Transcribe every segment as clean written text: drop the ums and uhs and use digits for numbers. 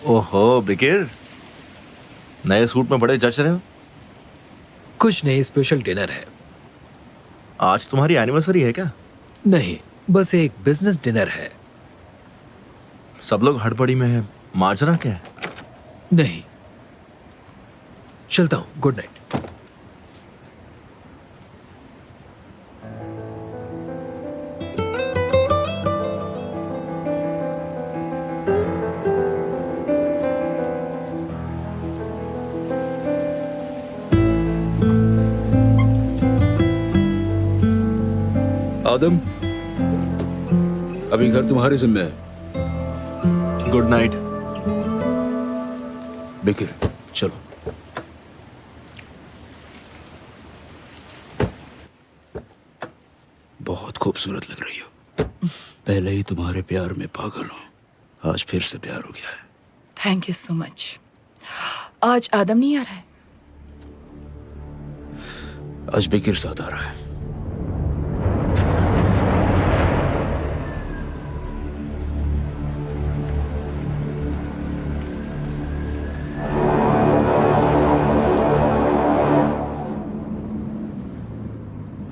ओहो बिकिर, नए सूट में बड़े जच रहे हो। कुछ नहीं, स्पेशल डिनर है। आज तुम्हारी एनिवर्सरी है क्या? नहीं, बस एक बिजनेस डिनर है। सब लोग हड़बड़ी में है, माजरा क्या है? नहीं, चलता हूं। Good night. आदम, अभी घर तुम्हारे जिम्मे है। Good night. बिकिर, चलो। बहुत खूबसूरत लग रही हो। पहले ही तुम्हारे प्यार में पागल हूं, आज फिर से प्यार हो गया है। Thank you so much. आज आदम नहीं आ रहा है? आज बिकिर साथ आ रहा है।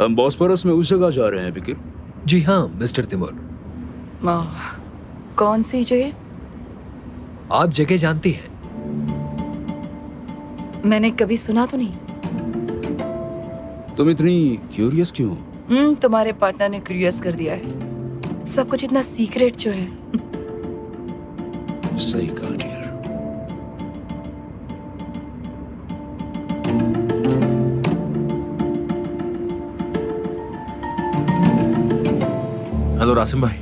हम बॉस्फोरस में उस जगह जा रहे हैं बिकिर। जी हाँ मिस्टर तिमोर। कौन सी जगह? आप जगह जानती हैं? मैंने कभी सुना तो नहीं। तुम इतनी क्यूरियस क्यों? तुम्हारे पार्टनर ने क्यूरियस कर दिया है। सब कुछ इतना सीक्रेट जो है। सही कहा डियर। हेलो रासिम भाई,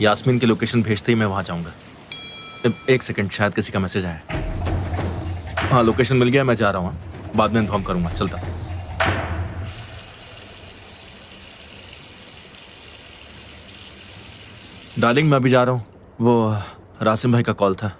यास्मीन की लोकेशन भेजते ही मैं वहां जाऊंगा। एक सेकंड, शायद किसी का मैसेज आया। हाँ, लोकेशन मिल गया, मैं जा रहा हूँ। बाद में इन्फॉर्म करूंगा। चलता। डार्लिंग, मैं अभी जा रहा हूँ। वो रासिम भाई का कॉल था।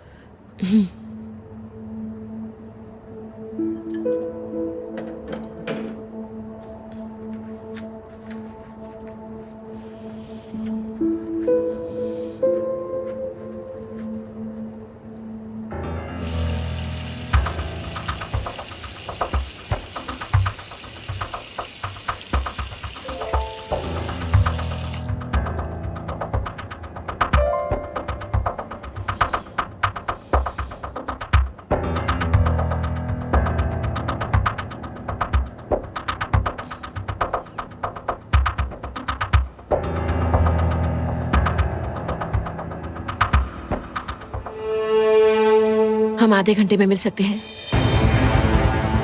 हम आधे घंटे में मिल सकते हैं?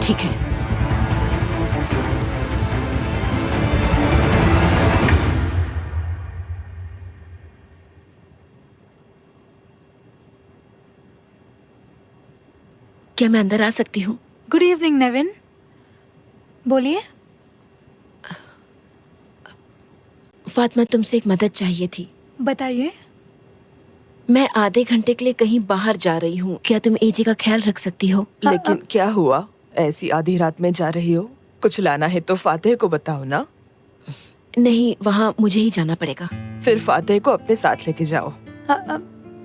ठीक है। क्या मैं अंदर आ सकती हूँ? गुड इवनिंग नेविन, बोलिए। फातिमा, तुमसे एक मदद चाहिए थी। बताइए। मैं आधे घंटे के लिए कहीं बाहर जा रही हूँ, क्या तुम एजी का ख्याल रख सकती हो? लेकिन क्या हुआ? ऐसी आधी रात में जा रही हो? कुछ लाना है तो फातेह को बताओ ना। नहीं, वहाँ मुझे ही जाना पड़ेगा। फिर फातेह को अपने साथ लेके जाओ।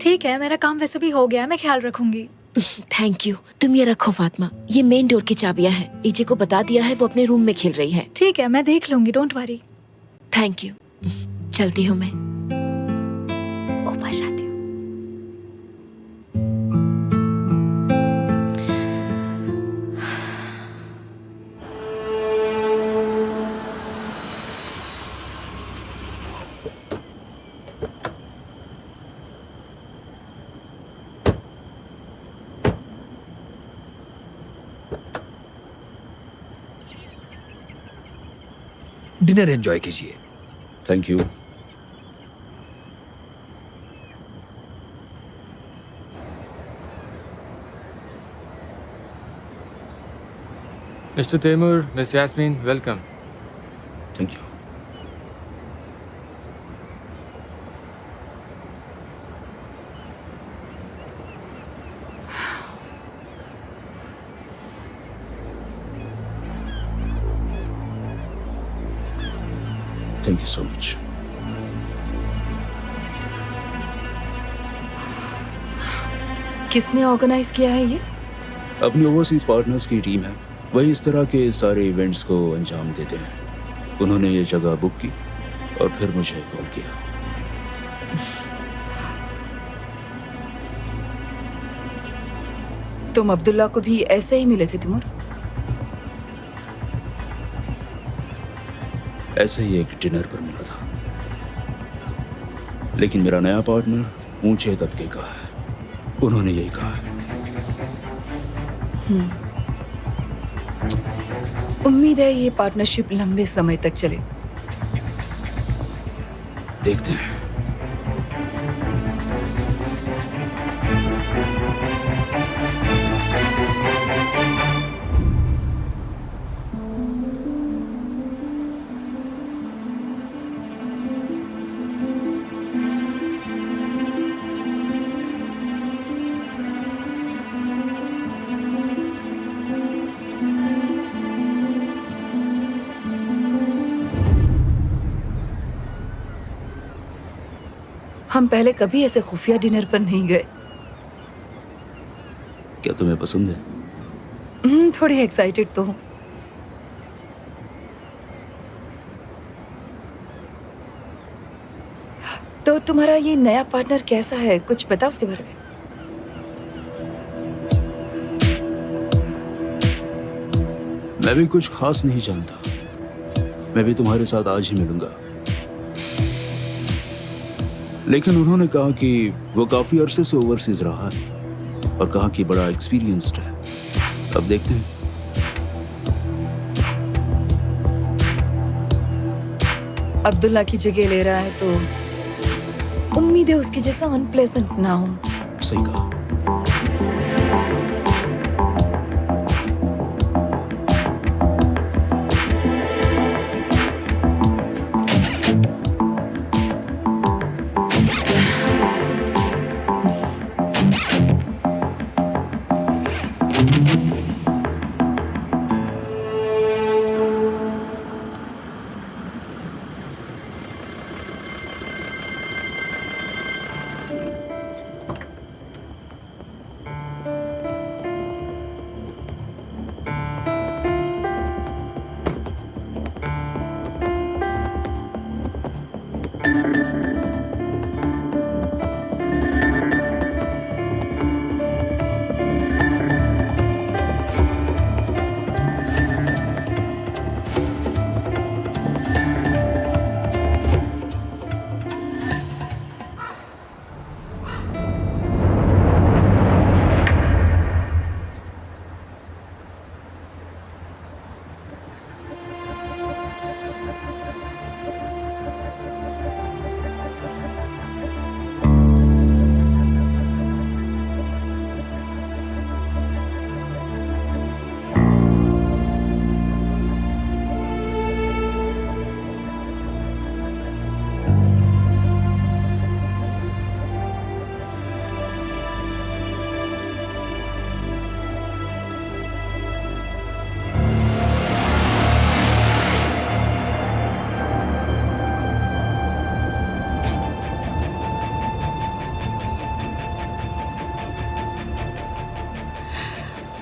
ठीक है, मेरा काम वैसे भी हो गया, मैं ख्याल रखूंगी। Thank you. तुम ये रखो फातिमा, ये मेन डोर की चाबियां हैं। एजे को बता दिया है, वो अपने रूम में खेल रही है। ठीक है, मैं देख लूंगी, डोंट वरी। Thank you. चलती हूँ मैं। ऊपर जाती हूँ। डिनर एंजॉय कीजिए। Thank you. Mr. Taimur, Miss Yasmin, welcome. Thank you. Thank you so much. किसने ऑर्गेनाइज किया है ये? अपनी ओवरसीज पार्टनर्स की टीम है, वही इस तरह के सारे इवेंट्स को अंजाम देते हैं। उन्होंने ये जगह बुक की और फिर मुझे कॉल किया। तुम अब्दुल्ला को भी ऐसे ही मिले थे तिमूर? ऐसे ही एक डिनर पर मिला था, लेकिन मेरा नया पार्टनर ऊंचे तबके का है, उन्होंने यही कहा है। उम्मीद है ये पार्टनरशिप लंबे समय तक चले। देखते हैं। हम पहले कभी ऐसे खुफिया डिनर पर नहीं गए। क्या तुम्हें पसंद है? थोड़ी एक्साइटेड तो हूँ। तो तुम्हारा ये नया पार्टनर कैसा है, कुछ पता उसके बारे में? मैं भी कुछ खास नहीं जानता। मैं भी तुम्हारे साथ आज ही मिलूंगा, लेकिन उन्होंने कहा कि वो काफी अरसे से ओवरसीज रहा है और कहा कि बड़ा एक्सपीरियंस्ड है। अब देखते हैं। अब्दुल्ला की जगह ले रहा है तो उम्मीद है उसकी जैसा अनप्लेजेंट ना हो। सही कहा।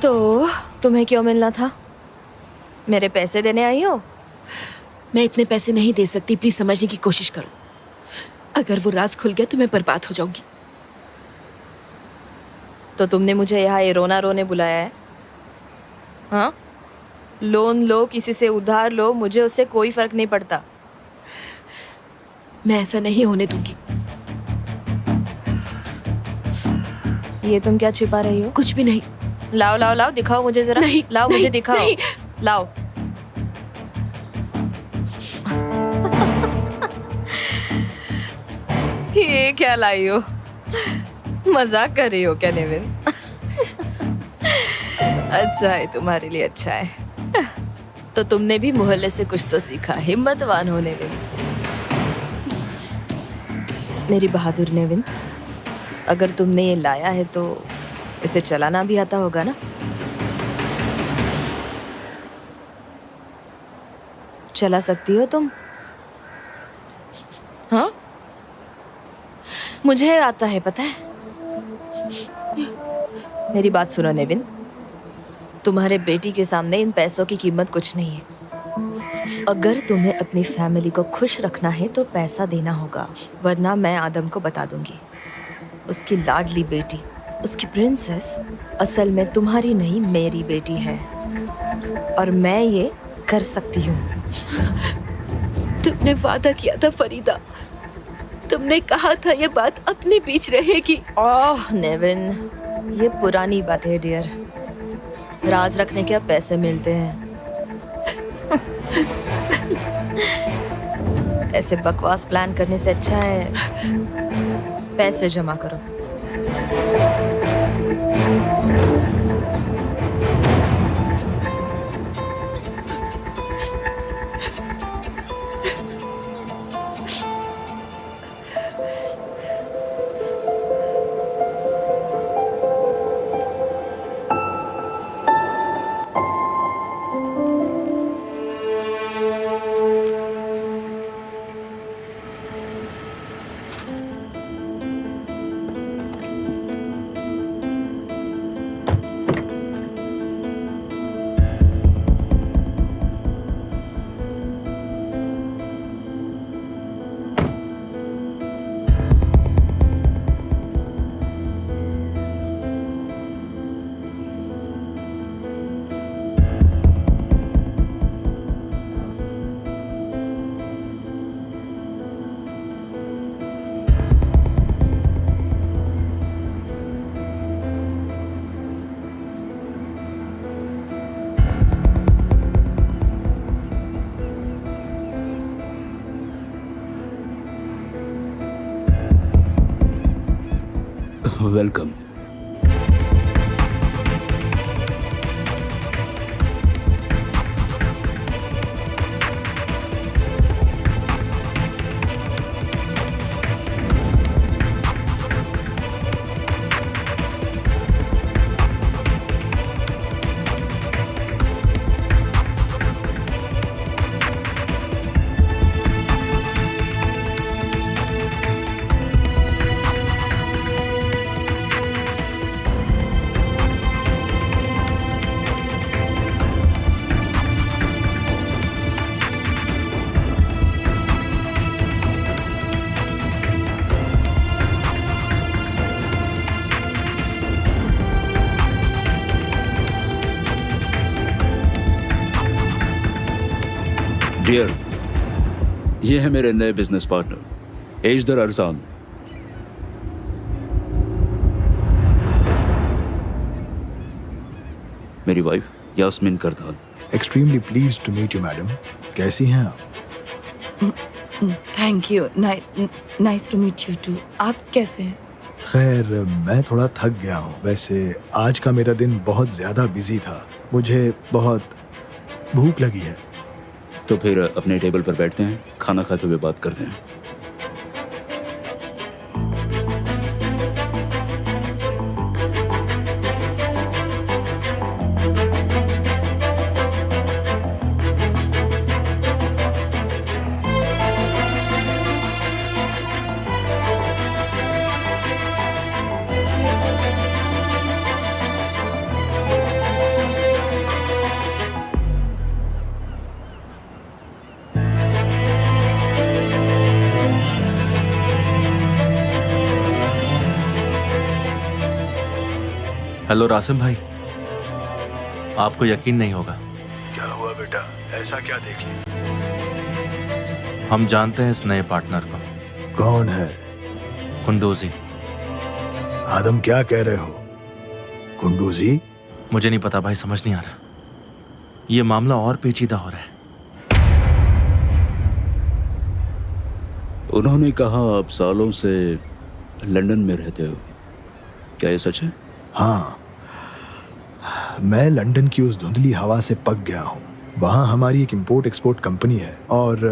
तो तुम्हें क्यों मिलना था? मेरे पैसे देने आई हो? मैं इतने पैसे नहीं दे सकती, प्लीज समझने की कोशिश करो। अगर वो राज खुल गया तो मैं बर्बाद हो जाऊंगी। तो तुमने मुझे यहाँ ये रोना रोने बुलाया है? हाँ, लोन लो, किसी से उधार लो, मुझे उससे कोई फर्क नहीं पड़ता। मैं ऐसा नहीं होने दूंगी। ये तुम क्या छिपा रही हो? कुछ भी नहीं। लाओ लाओ लाओ, दिखाओ मुझे जरा। नहीं, लाओ, नहीं, मुझे दिखाओ। नहीं। लाओ। ये क्या लाई हो? मजाक कर रही हो क्या नेविन? अच्छा है, तुम्हारे लिए अच्छा है। तो तुमने भी मोहल्ले से कुछ तो सीखा। हिम्मतवान हो नेविन। मेरी बहादुर नेविन, अगर तुमने ये लाया है तो इसे चलाना भी आता होगा ना? चला सकती हो तुम? हाँ, मुझे आता है, पता है। मेरी बात सुनो नेविन, तुम्हारे बेटी के सामने इन पैसों की कीमत कुछ नहीं है। अगर तुम्हें अपनी फैमिली को खुश रखना है तो पैसा देना होगा, वरना मैं आदम को बता दूंगी। उसकी लाडली बेटी, उसकी प्रिंसेस, असल में तुम्हारी नहीं मेरी बेटी है, और मैं ये कर सकती हूँ। तुमने वादा किया था फरीदा, तुमने कहा था ये बात अपने बीच रहेगी। ओह नेविन, ये पुरानी बात है डियर। राज रखने के अब पैसे मिलते हैं। ऐसे बकवास प्लान करने से अच्छा है पैसे जमा करो। वेलकम। डियर, ये है मेरे नए बिजनेस पार्टनर एजदर अरसान। मेरी wife Yasemin Kardan. Extremely please to meet you madam. कैसी हैं आप? Thank you, nice to meet you too. आप कैसे हैं? खैर, मैं थोड़ा थक गया हूँ। वैसे आज का मेरा दिन बहुत ज़्यादा बिजी था, मुझे बहुत भूख लगी है। तो फिर अपने टेबल पर बैठते हैं, खाना खाते हुए बात करते हैं। हेलो रासिम भाई, आपको यकीन नहीं होगा। क्या हुआ बेटा? ऐसा क्या देख लिया? हम जानते हैं इस नए पार्टनर को। कौन है? कुंडूजी। आदम, क्या कह रहे हो? कुंडूजी? मुझे नहीं पता भाई, समझ नहीं आ रहा। ये मामला और पेचीदा हो रहा है। उन्होंने कहा आप सालों से लंदन में रहते हो, क्या ये सच है? हाँ, मैं लंदन की उस धुंधली हवा से पक गया हूँ। वहाँ हमारी एक इंपोर्ट एक्सपोर्ट कंपनी है और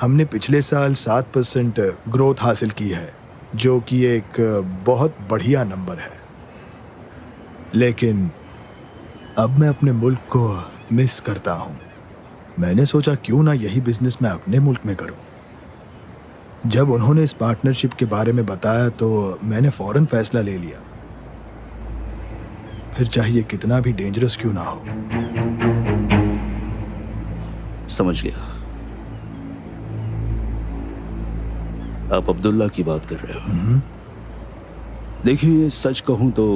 हमने पिछले साल 7% ग्रोथ हासिल की है, जो कि एक बहुत बढ़िया नंबर है। लेकिन अब मैं अपने मुल्क को मिस करता हूँ। मैंने सोचा क्यों ना यही बिजनेस मैं अपने मुल्क में करूँ। जब उन्होंने इस पार्टनरशिप के बारे में बताया तो मैंने फ़ौरन फैसला ले लिया। फिर चाहे कितना भी डेंजरस क्यों ना हो। समझ गया। आप अब्दुल्ला की बात कर रहे हो। देखिए, सच कहूं तो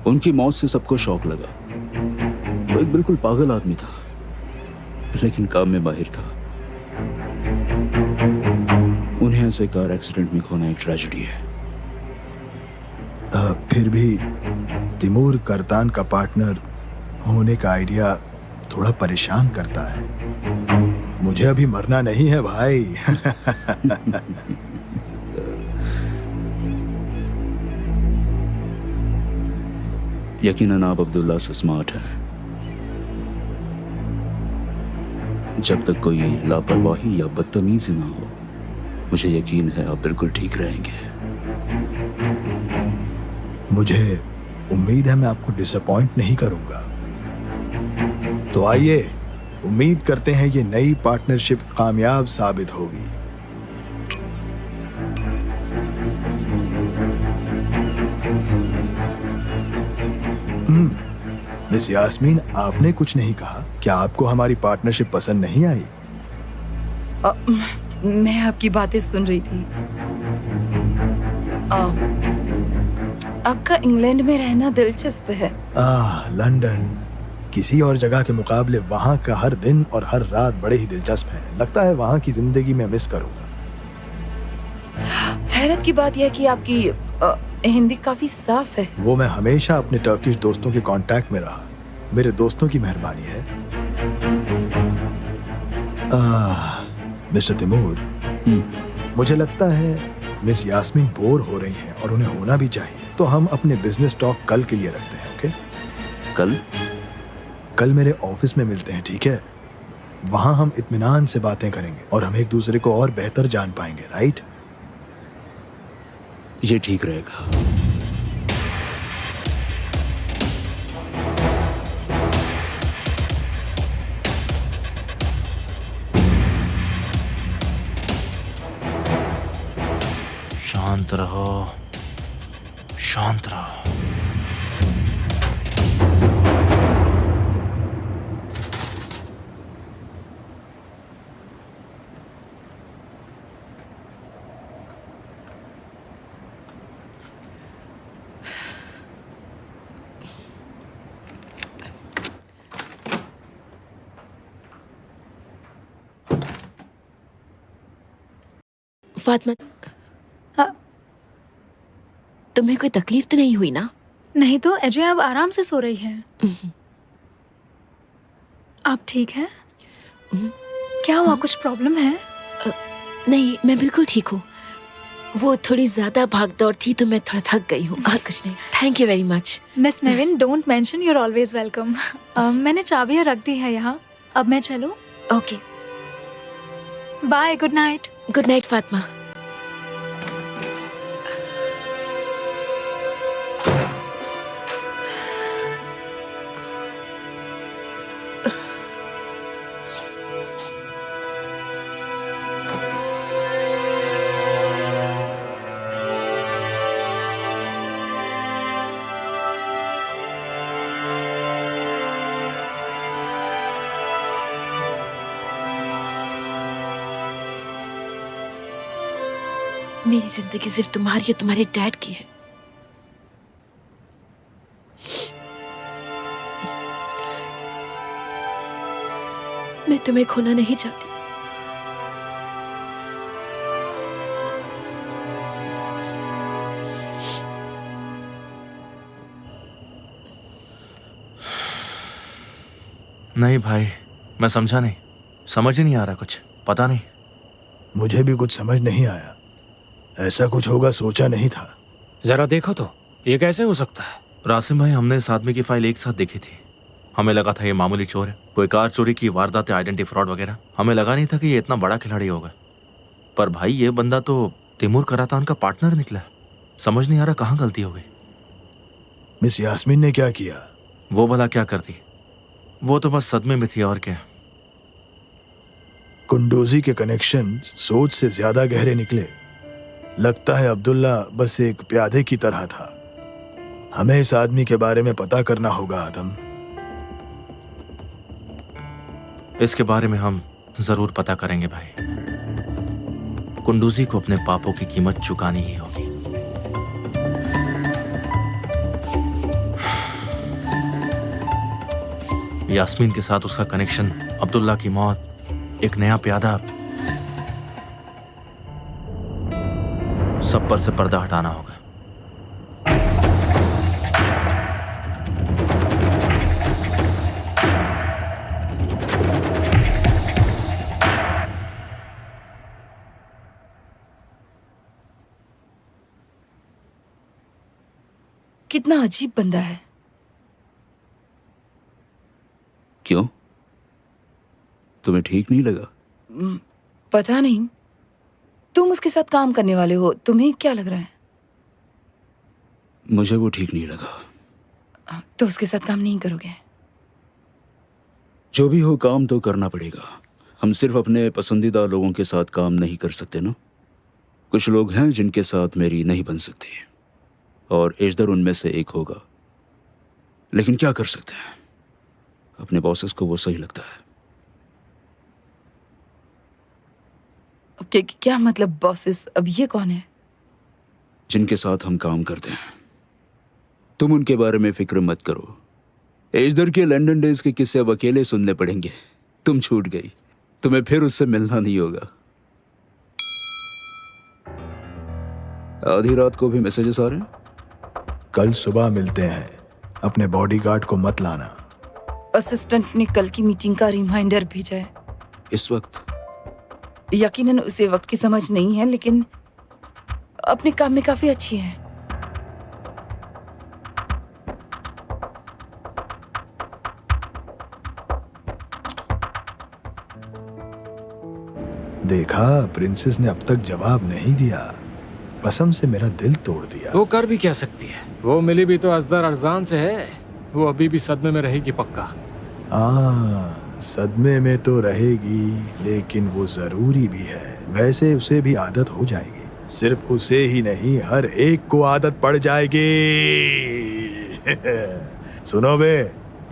उनकी मौत से सबको शौक लगा। वो एक बिल्कुल पागल आदमी था, लेकिन काम में माहिर था। उन्हें ऐसे कार एक्सीडेंट में खोना एक ट्रेजेडी है। फिर भी तिमूर करतान का पार्टनर होने का आइडिया थोड़ा परेशान करता है। मुझे अभी मरना नहीं है भाई। यकीनन आप अब्दुल्ला से स्मार्ट हैं। जब तक कोई लापरवाही या बदतमीजी ना हो, मुझे यकीन है आप बिल्कुल ठीक रहेंगे। मुझे उम्मीद है मैं आपको डिसअपॉइंट नहीं करूंगा। तो आइए, उम्मीद करते हैं ये नई पार्टनरशिप कामयाब साबित होगी। मिस यास्मीन, आपने कुछ नहीं कहा। क्या आपको हमारी पार्टनरशिप पसंद नहीं आई? मैं आपकी बातें सुन रही थी। आपका इंग्लैंड में रहना दिलचस्प है। लंदन किसी और जगह के मुकाबले वहाँ का हर दिन और हर रात बड़े ही दिलचस्प है। लगता है वहाँ की जिंदगी में मिस करूंगा। हैरत की बात यह कि आपकी हिंदी काफी साफ है। वो मैं हमेशा अपने टर्किश दोस्तों के कांटेक्ट में रहा। मेरे दोस्तों की मेहरबानी है। मिस्टर तिमूर, मुझे लगता है मिस यास्मीन बोर हो रही हैं और उन्हें होना भी चाहिए। तो हम अपने बिजनेस टॉक कल के लिए रखते हैं। ओके? कल मेरे ऑफिस में मिलते हैं, ठीक है? वहां हम इत्मीनान से बातें करेंगे और हम एक दूसरे को और बेहतर जान पाएंगे, राइट? ये ठीक रहेगा। शांत रहो, शांत रहो। फातिमा, हाँ। तुम्हें कोई तकलीफ तो नहीं हुई ना? नहीं तो अजय, आप आराम से सो रही हैं। आप ठीक हैं? क्या हुआ, कुछ प्रॉब्लम है? नहीं, मैं बिल्कुल ठीक हूँ। वो थोड़ी ज्यादा भागदौड़ थी तो मैं थोड़ा थक गई हूँ, और कुछ नहीं। Thank you very much. Miss Nevin, don't mention, you are always welcome. मैंने चाबियाँ रख दी है यहाँ। अब मैं चलूँ? Okay, bye, good night. Good night Fatima. मेरी जिंदगी सिर्फ तुम्हारी और तुम्हारे डैड की है। मैं तुम्हें खोना नहीं चाहती। नहीं भाई, मैं समझा नहीं, समझ ही नहीं आ रहा कुछ, पता नहीं। मुझे भी कुछ समझ नहीं आया। ऐसा कुछ होगा सोचा नहीं था। जरा देखो तो, ये कैसे हो सकता है? रासिम भाई, हमने इस आदमी की फाइल एक साथ देखी थी। हमें लगा था ये मामूली चोर है, कोई कार चोरी की वारदात या आइडेंटिटी फ्रॉड वगैरह। हमें लगा नहीं था कि ये इतना बड़ा खिलाड़ी होगा। पर भाई, ये बंदा तो तिमूर करातान का पार्टनर निकला। समझ नहीं आ रहा कहाँ गलती हो गई। मिस यास्मीन ने क्या किया? वो भला क्या करती, वो तो बस सदमे में थी, और क्या। कुंडोजी के कनेक्शन सोच से ज्यादा गहरे निकले। लगता है अब्दुल्ला बस एक प्यादे की तरह था। हमें इस आदमी के बारे में पता करना होगा आदम। इसके बारे में हम जरूर पता करेंगे भाई। कुंडूजी को अपने पापों की कीमत चुकानी ही होगी। यास्मीन के साथ उसका कनेक्शन, अब्दुल्ला की मौत, एक नया प्यादा, सब पर से पर्दा हटाना होगा। कितना अजीब बंदा है। क्यों, तुम्हें ठीक नहीं लगा? पता नहीं, तुम उसके साथ काम करने वाले हो, तुम्हें क्या लग रहा है? मुझे वो ठीक नहीं लगा। तो उसके साथ काम नहीं करोगे? जो भी हो, काम तो करना पड़ेगा। हम सिर्फ अपने पसंदीदा लोगों के साथ काम नहीं कर सकते ना। कुछ लोग हैं जिनके साथ मेरी नहीं बन सकती, और एजदर उनमें से एक होगा। लेकिन क्या कर सकते हैं, अपने बॉसेस को वो सही लगता है। क्या मतलब बॉसेस? अब ये कौन है? जिनके साथ हम काम करते हैं। तुम उनके बारे में फिक्र मत करो। एजदर के लंदन डेज के किस्से अब अकेले सुनने पड़ेंगे। तुम छूट गई, तुम्हें फिर उससे मिलना नहीं होगा। आधी रात को भी मैसेजेस आ रहे हैं। कल सुबह मिलते हैं, अपने बॉडीगार्ड को मत लाना। असिस्टेंट ने कल की मीटिंग का रिमाइंडर भेजा है। इस वक्त? यकीनन उसे वक्त की समझ नहीं है, लेकिन अपने काम में काफी अच्छी है। देखा, प्रिंसेस ने अब तक जवाब नहीं दिया। कसम से मेरा दिल तोड़ दिया। वो कर भी क्या सकती है, वो मिली भी तो असदर अरजान से है। वो अभी भी सदमे में रहेगी पक्का। सदमे में तो रहेगी, लेकिन वो जरूरी भी है। वैसे उसे भी आदत हो जाएगी। सिर्फ उसे ही नहीं, हर एक को आदत पड़ जाएगी। सुनो बे,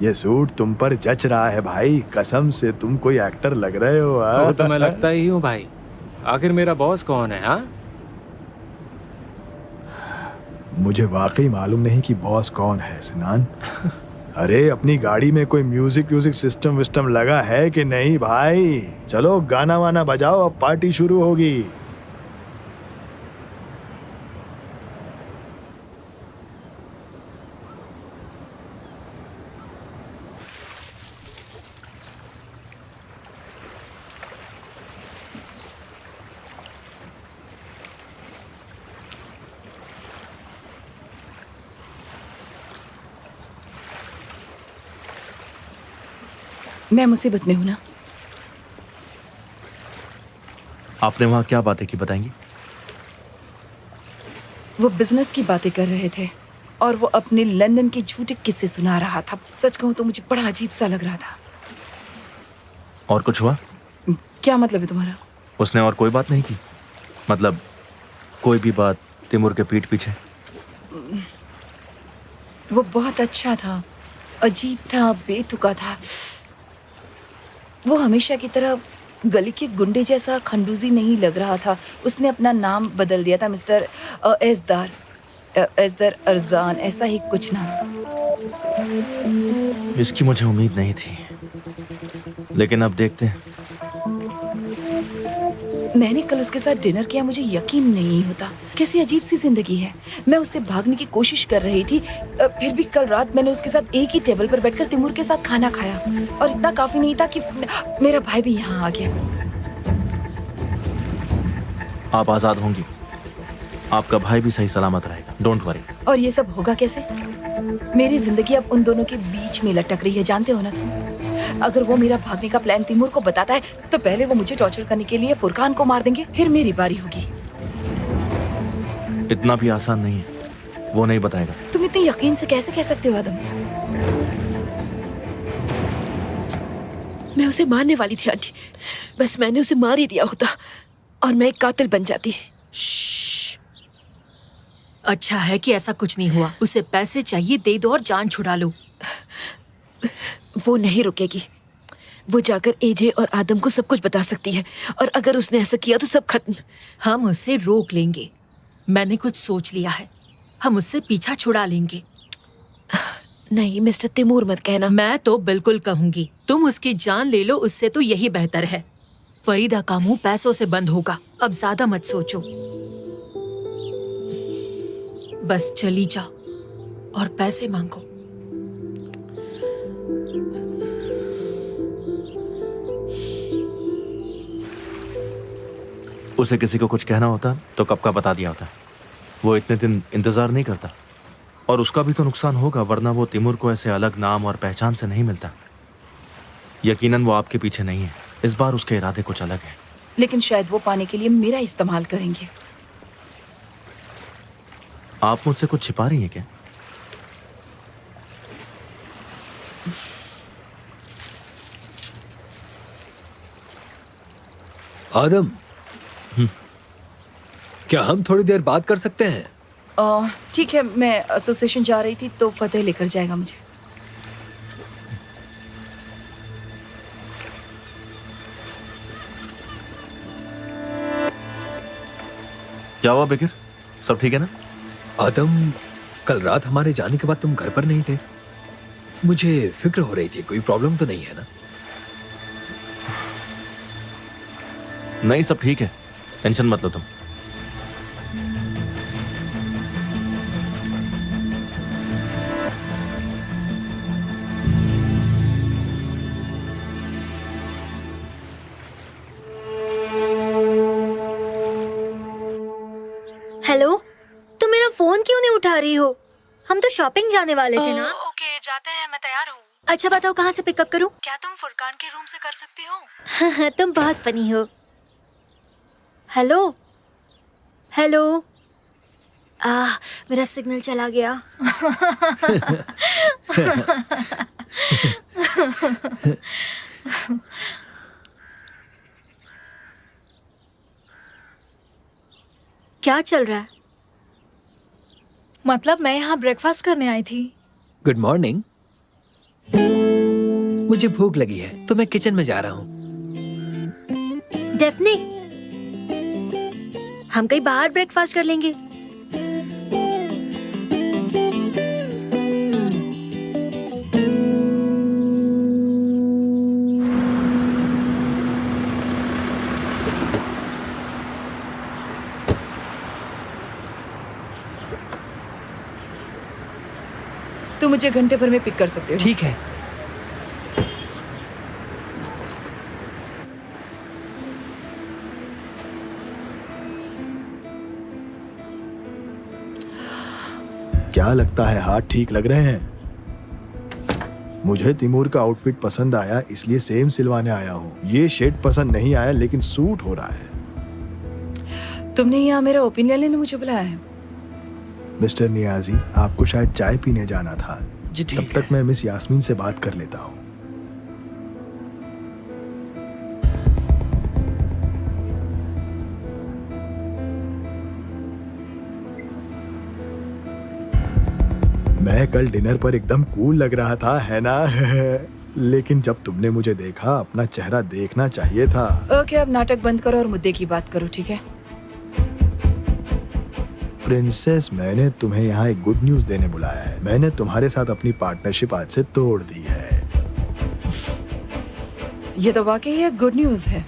ये सूट तुम पर जच रहा है भाई। कसम से तुम कोई एक्टर लग रहे हो। वो तो मैं लगता ही हूँ भाई। आखिर मेरा बॉस कौन है? हाँ, मुझे वाकई मालूम नहीं कि बॉस कौन है सिनान। अरे अपनी गाड़ी में कोई म्यूजिक सिस्टम विस्टम लगा है कि नहीं भाई? चलो गाना वाना बजाओ, अब पार्टी शुरू होगी। मैं मुसीबत में हूं ना। आपने वहां क्या बातें की, बताएंगी? वो बिजनेस की बातें कर रहे थे और वो अपने लंदन के झूठे किस्से सुना रहा था। सच कहूं तो मुझे बड़ा अजीब सा लग रहा था। और कुछ हुआ? क्या मतलब है तुम्हारा? उसने और कोई बात नहीं की? मतलब कोई भी बात तिमूर के पीठ पीछे? वो बहुत अच्छा था, अजीब था, बेतुका था। वो हमेशा की तरह गली के गुंडे जैसा खंडूजी नहीं लग रहा था। उसने अपना नाम बदल दिया था, मिस्टर एजदर अरजान, ऐसा ही कुछ नाम। इसकी मुझे उम्मीद नहीं थी, लेकिन अब देखते हैं। मैंने कल उसके साथ डिनर किया, मुझे यकीन नहीं होता। कैसी अजीब सी जिंदगी है। मैं उससे भागने की कोशिश कर रही थी, फिर भी कल रात मैंने उसके साथ एक ही टेबल पर बैठकर तिमूर के साथ खाना खाया, और इतना काफी नहीं था कि मेरा भाई भी यहाँ आ गया। आप आजाद होंगी, आपका भाई भी सही सलामत रहेगा, डोंट वरी। और ये सब होगा कैसे? मेरी जिंदगी अब उन दोनों के बीच में लटक रही है, जानते हो ना तुम? अगर वो मेरा भागने का प्लान तिमूर को बताता है तो पहले वो मुझे टॉर्चर करने के लिए फुरकान को मार देंगे, फिर मेरी बारी होगी। इतना भी आसान नहीं है, वो नहीं बताएगा। तुम इतने यकीन से कैसे कह सकते हो आदम? मैं उसे मारने वाली थी आंटी, बस मैंने उसे मार ही दिया होता और मैं एक कातिल बन जाती। अच्छा है कि ऐसा कुछ नहीं हुआ। उसे पैसे चाहिए, दे दो और जान छुड़ा लो। वो नहीं रुकेगी। वो जाकर एजे और आदम को सब कुछ बता सकती है, और अगर उसने ऐसा किया तो सब खत्म। हम उसे रोक लेंगे। मैंने कुछ सोच लिया है। हम उससे पीछा छुड़ा लेंगे। नहीं मिस्टर तिमूर मत कहना। मैं तो बिल्कुल कहूंगी। तुम उसकी जान ले लो, उससे तो यही बेहतर है। फरीदा का मुंह पैसों से बंद होगा। अब ज्यादा मत सोचो, बस चली जाओ और पैसे मांगो। उसे किसी को कुछ कहना होता तो कब का बता दिया होता। वो इतने दिन इंतजार नहीं करता, और उसका भी तो नुकसान होगा, वरना वो तिमूर को ऐसे अलग नाम और पहचान से नहीं मिलता। यकीनन वो आपके पीछे नहीं है। इस बार उसके इरादे कुछ अलग है। लेकिन शायद वो पाने के लिए मेरा इस्तेमाल करेंगे। आप मुझसे कुछ छिपा रही हैं क्या? आदम, क्या हम थोड़ी देर बात कर सकते हैं? ठीक है, मैं एसोसिएशन जा रही थी तो फतेह लेकर जाएगा मुझे। क्या हुआ बिकिर, सब ठीक है ना? आदम, कल रात हमारे जाने के बाद तुम घर पर नहीं थे। मुझे फिक्र हो रही थी, कोई प्रॉब्लम तो नहीं है ना? नहीं, सब ठीक है, टेंशन मत लो तुम। हेलो, तुम मेरा फोन क्यों नहीं उठा रही हो? हम तो शॉपिंग जाने वाले थे ना। ओके, जाते हैं, मैं तैयार हूँ। अच्छा बताओ कहाँ से पिकअप करूँ? क्या तुम फुरकान के रूम से कर सकती हो? तुम बहुत फनी हो। हेलो हेलो, मेरा सिग्नल चला गया। क्या चल रहा है? मतलब मैं यहाँ ब्रेकफास्ट करने आई थी। Good morning. मुझे भूख लगी है तो मैं किचन में जा रहा हूँ। डेफनी, हम कहीं बाहर ब्रेकफास्ट कर लेंगे। तो मुझे घंटे भर में पिक कर सकते हो? ठीक है। क्या लगता है, हाथ ठीक लग रहे हैं? मुझे तिमूर का आउटफिट पसंद आया, इसलिए सेम सिलवाने आया हूँ। ये शेड पसंद नहीं आया, लेकिन सूट हो रहा है। तुमने यहाँ मेरा ओपिनियन लेने मुझे बुलाया है? मिस्टर नियाजी, आपको शायद चाय पीने जाना था। जी ठीक तब तक मैं मिस यास्मीन से बात कर लेता हूँ। मैं कल डिनर पर एकदम कूल लग रहा था, है ना? लेकिन जब तुमने मुझे देखा, अपना चेहरा देखना चाहिए था। ओके, अब नाटक बंद करो और मुद्दे की बात करो, ठीक है? प्रिंसेस, मैंने तुम्हें यहाँ एक गुड न्यूज देने बुलाया है। मैंने तुम्हारे साथ अपनी पार्टनरशिप आज से तोड़ दी है। ये तो वाकई एक गुड न्यूज है।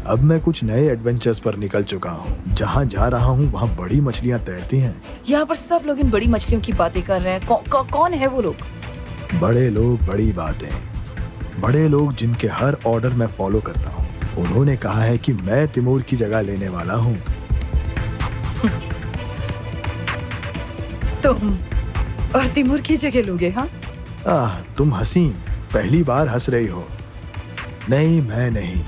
अब मैं कुछ नए एडवेंचर्स पर निकल चुका हूँ। जहाँ जा रहा हूँ वहाँ बड़ी मछलियाँ तैरती हैं। यहाँ पर सब लोग इन बड़ी मछलियों की बातें कर रहे हैं। कौन है वो लोग? बड़े लोग, बड़ी बातें। बड़े लोग जिनके हर ऑर्डर मैं फॉलो करता हूँ। उन्होंने कहा है कि मैं तिमूर की जगह लेने वाला हूँ। तुम और तिमूर की जगह लोगे? हाँ, तुम हंसी, पहली बार हंस रही हो। नहीं, मैं नहीं,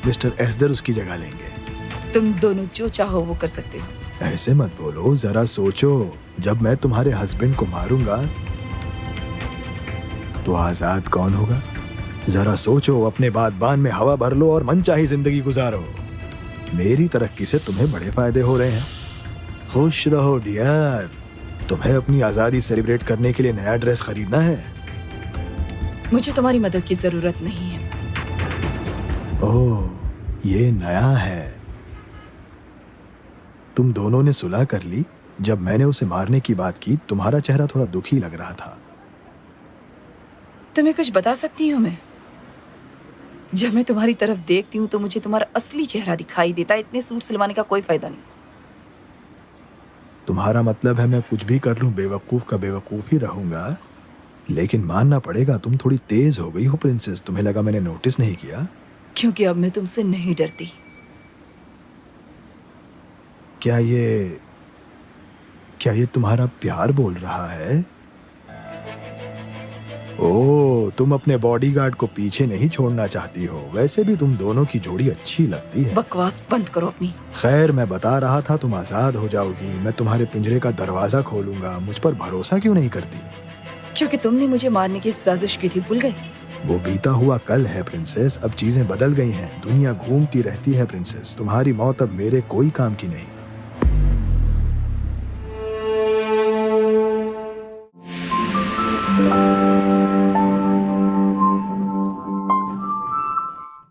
मिस्टर एस्दर उसकी जगह लेंगे। तुम दोनों जो चाहो वो कर सकते हो। ऐसे मत बोलो, जरा सोचो। जब मैं तुम्हारे हस्बैंड को मारूंगा तो आजाद कौन होगा? जरा सोचो, अपने बादबान में हवा भर लो और मनचाही जिंदगी गुजारो। मेरी तरक्की से तुम्हें बड़े फायदे हो रहे हैं। खुश रहो डियर। तुम्हें अपनी आजादी सेलिब्रेट करने के लिए नया ड्रेस खरीदना है? मुझे तुम्हारी मदद की जरूरत नहीं है। ओह, ये नया है। तुम दोनों ने सुलह कर ली? जब मैंने उसे मारने की बात की तुम्हारा चेहरा थोड़ा दुखी लग रहा था। तुम्हें कुछ बता सकती हूँ मैं? जब मैं तुम्हारी तरफ देखती हूँ तो मुझे तुम्हारा असली चेहरा दिखाई देता है। इतने सूट सिलवाने का कोई फायदा नहीं। तुम्हारा मतलब है मैं कुछ भी कर लूं बेवकूफ का बेवकूफ ही रहूंगा? लेकिन मानना पड़ेगा तुम थोड़ी तेज हो गई हो प्रिंसेस। तुम्हें लगा मैंने नोटिस नहीं किया? क्योंकि अब मैं तुमसे नहीं डरती। क्या ये तुम्हारा प्यार बोल रहा है? ओह, तुम अपने बॉडीगार्ड को पीछे नहीं छोड़ना चाहती हो। वैसे भी तुम दोनों की जोड़ी अच्छी लगती है। बकवास बंद करो अपनी। खैर, मैं बता रहा था तुम आजाद हो जाओगी। मैं तुम्हारे पिंजरे का दरवाजा खोलूंगा। मुझ पर भरोसा क्यों नहीं करती? क्योंकि तुमने मुझे मारने की साजिश की थी, भूल गए? वो बीता हुआ कल है प्रिंसेस। अब चीजें बदल गई हैं। दुनिया घूमती रहती है प्रिंसेस। तुम्हारी मौत अब मेरे कोई काम की नहीं।